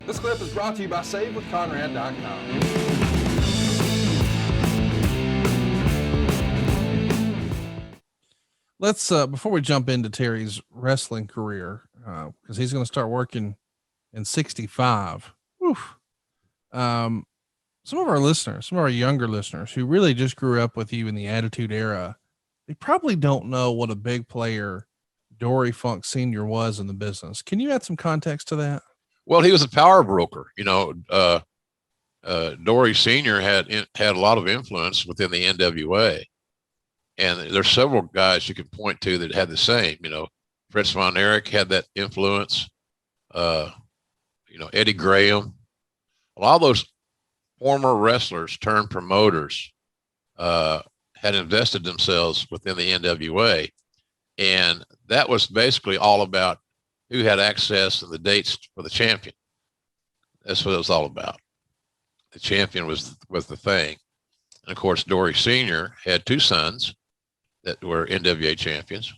This clip is brought to you by SaveWithConrad.com. Let's before we jump into Terry's wrestling career, because he's going to start working in 65. Oof. Some of our listeners, some of our younger listeners who really just grew up with you in the Attitude Era, they probably don't know what a big player Dory Funk Sr. was in the business. Can you add some context to that? Well, he was a power broker. Dory Sr. had a lot of influence within the NWA. And there's several guys you can point to that had the same. Fritz Von Erich had that influence. Eddie Graham. A lot of those former wrestlers turned promoters had invested themselves within the NWA. And that was basically all about who had access and the dates for the champion. That's what it was all about. The champion was the thing. And of course, Dory Sr. had two sons that were NWA champions,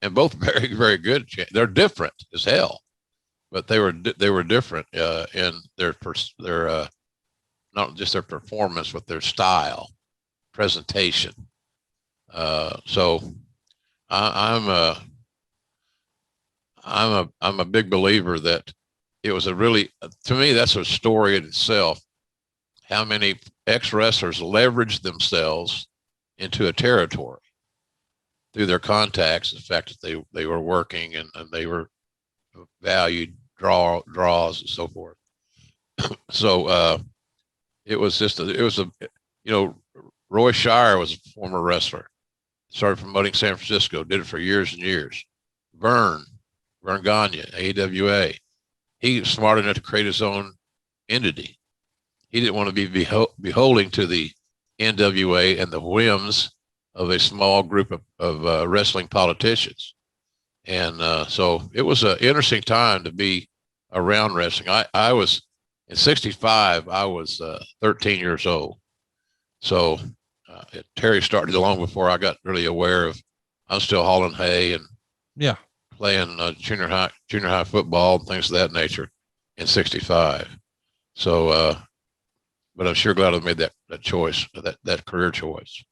and both very, very good. They're different as hell, but they were different in their not just their performance, but their style, presentation. So I'm a big believer that it was to me, that's a story in itself. How many ex-wrestlers leveraged themselves into a territory through their contacts, the fact that they were working and they were valued draws and so forth. So it was Roy Shire was a former wrestler, started promoting San Francisco, did it for years and years. Vern Gagne, AWA, he was smart enough to create his own entity. He didn't want to be beholden to the NWA and the whims of a small group of wrestling politicians. And so it was an interesting time to be around wrestling. I was, in 65, I was 13 years old. So Terry started long before I got really aware of, I was still hauling hay and playing junior high football and things of that nature in 65. So, but I'm sure glad I made that choice, that career choice.